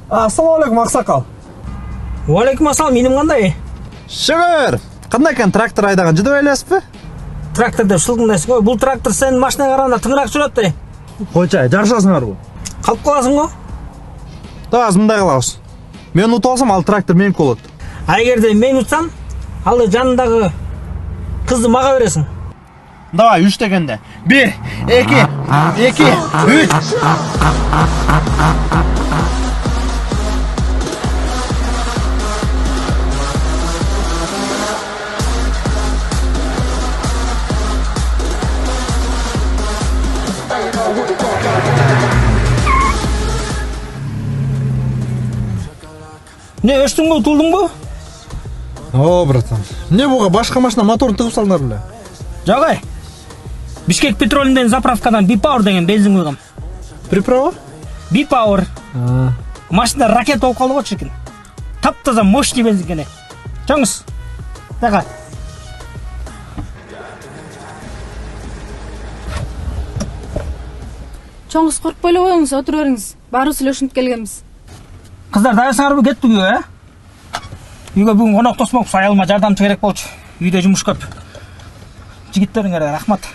Ассалаумағалейкум, ақсақал. Уалейкум ассалам, менің қандай? Шүгір. Қандай екен трактор айдаған, жүдіп ойлайсыз ба? Трактор деп шылдыңдайсың ғой. Бұл трактор сенің машина қарағанда тыңырақ жүреді. Қойчай, жаршасыңар бұл. Қалып қаласың ғой? Да, аз мындай қылабыз. Мен ұтып алсам, ал трактор менікі болады. Егер де мен ұтсам, ал жанындағы қызды маға бересің. Давай, 3 дегенде. 1, 2, 3. Не, өштің бі, ұтылдың бі? О, братан. Не бұға башқа машина моторын тығып салынар біле? Жағай. Бишкек петролінден заправкадан B-Power деген бензин қойғам. Приправа? B-Power. Машина ракет болып қалды ғой шіркін. Тап-таза мощный бензин кене. Жоңыз. Дәға. Жоңыз, қорқпайлы қойыңыз, отыр өріңіз. Бары сөйлешініп келгенбіз. Қыздар, дайырсыңар бі кетті үйге, Үйге бүгін қонақ тосмақ, айылыма жардамшы керек болшы. Үйде жұмыс көп. Жігіттеріңе рахмат.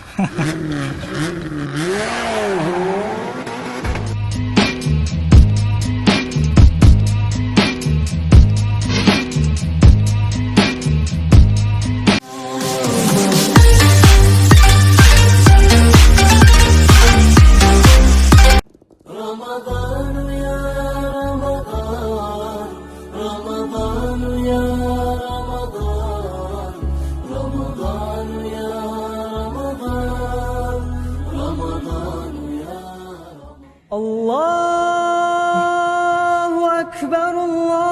Allahu Ekber, Allahu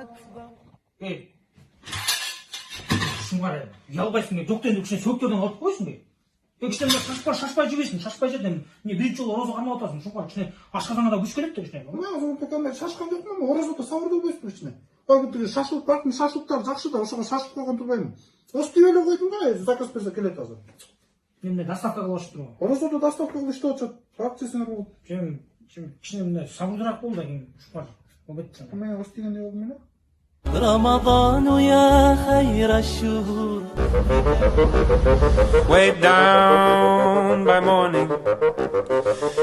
Ekber. Шын қара, ұялбайсың, жоқтен өкшен сөктерден алып қойсын бе? Өкштен шашпай жүресің, шашпай жерден бірінші жол ораза қармай отасың, шын қара, ашқазанға күш керек те кішіне. Мен азамат пекандар шашқан жоқпын, оразада сауырды өспін ішіне. Бағыттығы шашылып бақтың шашылықтар жақсы да, ошаға шашып қойған тұрбаймын. Осы түйелі қойдың ба, заказ берсе келеді азыр. Мен доставкаға болашып тұрмын. Оразада доставка қылып ішті отшат, акциясына болды. Кішіне міне сабырдырақ болды, шықпар. Мен осы деген не болды мені? رمضان يا خير الشهور Way down by morning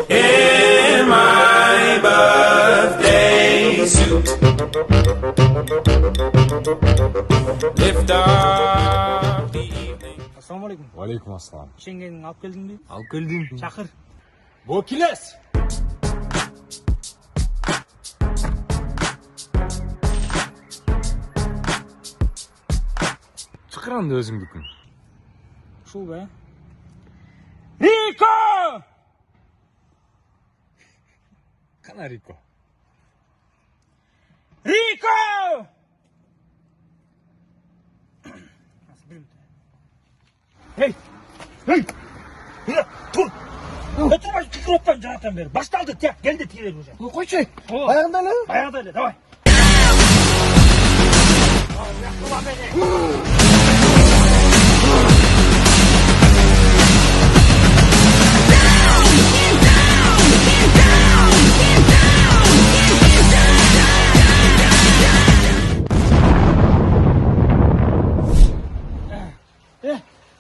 In my birthday suit Lift up the evening Ассалаумағалейкум. Алейкум ассалам. Шенгенің алып келдің бе? Алып келдім. Шақыр. Бұл келес. Шықыранды өзіңдікін. Шул бе? Рико! Қана Рико? Рико! Ей! Ей! Тұр! Отырмай кикроппан жараттан бері. Башталды, тек, келді тиелер уже. Қойшы, аяғында әлі? Аяғында әлі, давай.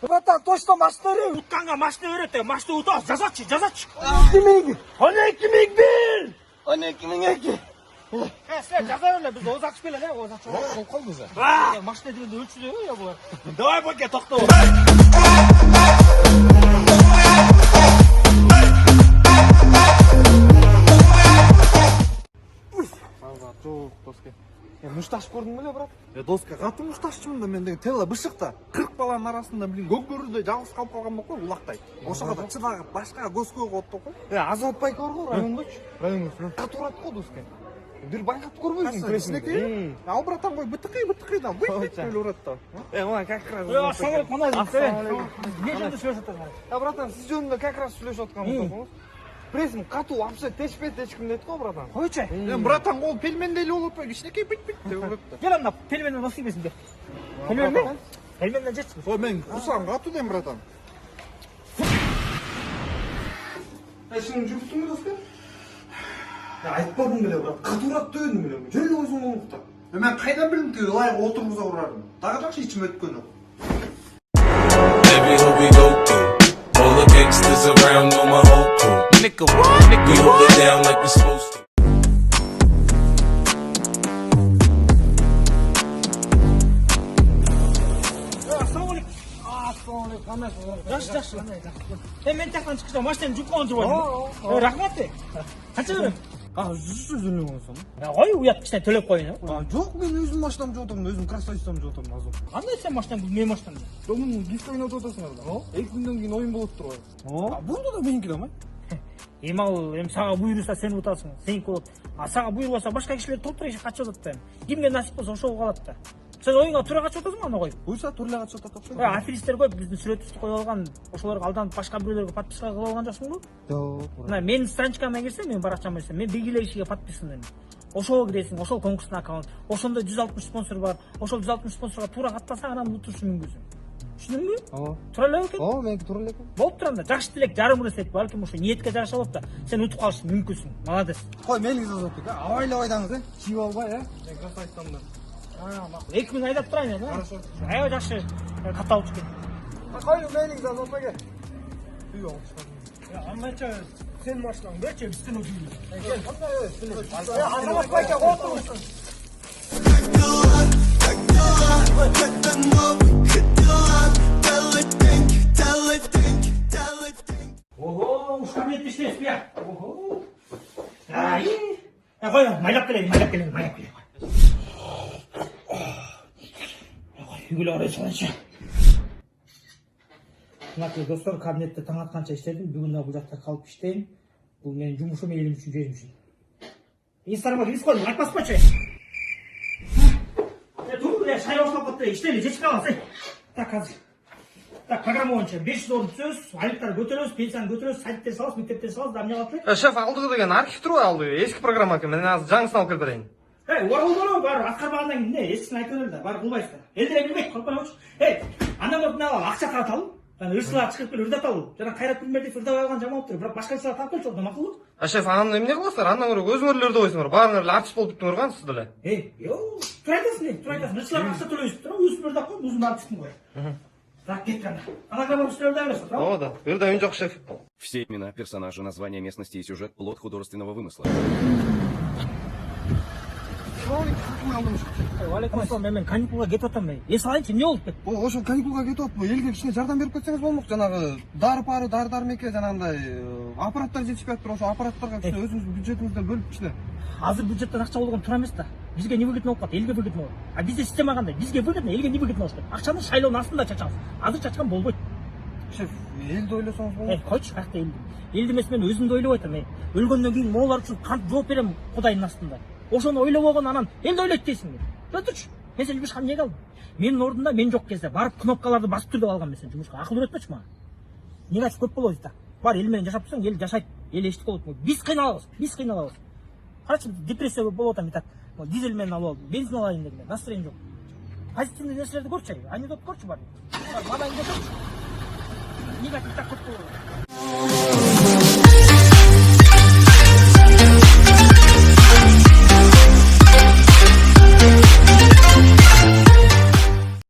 Братан, точно машина өрет. Утқанға машина өрет, машина ұтас, жазатшы. Кімейгі? 12.000 бел! 12.000 Сілер жаза өрлі, біз озақшы белі, озақшы. Ол қол бұза. Машина дегенде өлшіде ғой, я бұлар. Давай, бөке, тоқты ол. Жоқ, доске. Мұшташ көрдің біле, брат? Доске, қаты мұшташчымын да мен деген телла бұшықта. 40 баланың арасында, гөңгөрінде жалғыз қалып қалған боқ қой, ұлақтай. Ошаға да чыдағып, башқа гөскөй қоқты қой. Азатбай көр ғой, райондочы. Райондочы. Қату ұрады қой, доске. Бір байқат көрмейсің, күресінеке? Ал, братан қой, бітіқи да, бұйт ұрады да. Оңай, как раз. Ассалаумалейкум, не жөнді сөйлесіп отырсың? Братан, сіз жөнінде как раз сөйлесіп отырған Пресім қату апсы тешпет ешкім деді қой, братан. Қойчай. Братан, ол пельмендейлі болып өтпей, ішінекей бүт-бүт деп ұрыпты. Кел ана, пельменнен насып есіңдер. Пельмен ме? Пельменнен жетсің. Ой, мен құрсам қату дейм, братан. Сенің жұмыстың ба, досқа? айтпадым беле брат, катурат дедим беле. Жөн өзүң болмукта. Мен кайдан билдим тиги ылайык отургуза урарын. Дагы жакшы ичим өткөн жок. Every hood we go through, all the gangsters around know my whole crew. Nigga, what? Nigga, we hold it down like we supposed to. жақсы мен тияқтан шыққанда машинаны жуып қойған жүріп рахмат қанша беремін Жүзүнү болсом. ой ұят кішкене төлеп қояйын Жок, мен өзүм машинамды жуып атам, өзүм красавицамды жуып атам азыр. қандай сен машинаң бұл менің машинам Жок, мен диско ойнап атасыңар да. 2 күндөн кийин оюн болот турбайбы? Бұрда да меники да май. ал эми сага буйруса сен утасың сеники болот а сага буйрубаса башка кишилер толтура иши качып атат да кимге насип болсо ошого калат да сен оюңа туура качып атасың аны коюп Буйса турлай качып атат окшойт. аферисттер көп биздин сүрөтүбүздү коюп алган ошолорго алданып башка бирөөлөргө подписка кылып алган жоксуңбу Жок. мына менин страничкама кирсең менин баракчама кирсең мен бир эле кишиге подписанмын ошого киресиң ошол конкурстун аккаунт ошондо 160 спонсор бар ошол 160 спонсорго туура каттасаң анан утурушу мүмкүнсүң түшүндүңбү туура эле экен Меники туура эле экен. болуп турам да жакшы тилек жарым ырысет балким ошо ниетке жараша болот да сен утуп калышың мүмкүнсүң молодец Кой, мени жазып атты. Абайлап айдаңыз, жип албай, Мен красавицамды. макул 2 күн айдап турайын мен Хорошо. аябай жакшы катталып чыккен Кой, мени жазып атпайга. Үй аммача сен машинаң берчи биздин ого уж кабинетте иштейсиз бия ого кой майлап келейин үйгүлө карай салайынчы урматтуу достор кабинетте таң атканча иштедим бүгүн да бул жакта калып иштейм бул менин жумушум элим үчүн жерим үчүн инстаграмга кирип койдум айтпаспачы тур шай башталып калыптыр иштейли жечип калабыз так азыр так программа боюнча 500 орун түсөбүз айлыктарды көтөрөбүз пенсияны көтөрөбүз садиктен салабыз мектептен салабыз дагы эмне калат эле Шеф, алдыгы деген архив турбайбы алды? Эски программа экен. Мен азыр жаңысын алып келип берейин. оролдору баары аткарбагандан кийин эмне эскисин айтып берели да баары кылбайсыздар элдер билбейт коркпой койчу андан көрүп эмне кылалы акча тараталы жана ырсыга чыгып келип ырдаталы жана Кайрат Кулмердиев ырдабай алган жаман болуптур бирок башка ырсыга таап келчү ордуна макулбу Шеф, анан эмне кыласыздар? Андан көрө өзүңөр эле ырдабайсыңар. Баарыңар эле артист болуп бүттүңөр го сиз деле. туура айтасың ырсыларга акча төлөйбүз туурабы өзүм ырдап коем өзүм артистмин го так кеттик анда анаграмма үстүнө ырдай бересиз туурабы Да. Ырдайын жок, шеф. Все имена, персонажи, названия местности и сюжет – плод художественного вымысла. алейкум ассалам мен каникулга кетип атам эс алайынчы эмне болуп кетти Ошо каникулга кетип атпы. Элге кичине жардам берип кетсеңиз болмок. Жанагы дары дармекке жанагындай аппараттар жетишпей атыптыр. Ошо аппараттарга кичине өзүңүздүн бюджетиңизден бөлүп кичине. азыр бюджеттен акча болгон туура эмес да бизге не выгодно болуп калат элге выгодно болот а бизде система кандай бизге выгодно элге не выгодно болуш керек акчаны шайлоонун астында чачабыз азыр чачкан болбойт Шеф, элди ойлосоңуз болот. койчу каякта элди эмес мен өзүмдү ойлоп атам өлгөндөн кийин моулар үчүн кантип жооп берем кудайдын астында ошону ойлобогон анан элди ойлойт дейсиңби өтүрчү мен сени жумушка эмнеге алдым менин ордумда мен жок кезде барып кнопкаларды басып тур деп алгам мен сени жумушка акыл үйрөтмөчү мага негатив көп болобуз да бар эл менен жашап турсаң эл жашайт эл эчтеке болот биз кыйналабыз карачы депрессия болуп атам так дизель менен алып алдым бензин алайын дегенде настроение жок позитивный нерселерди көрчү анекдот көрчү бар мага эмне негатив так көп болот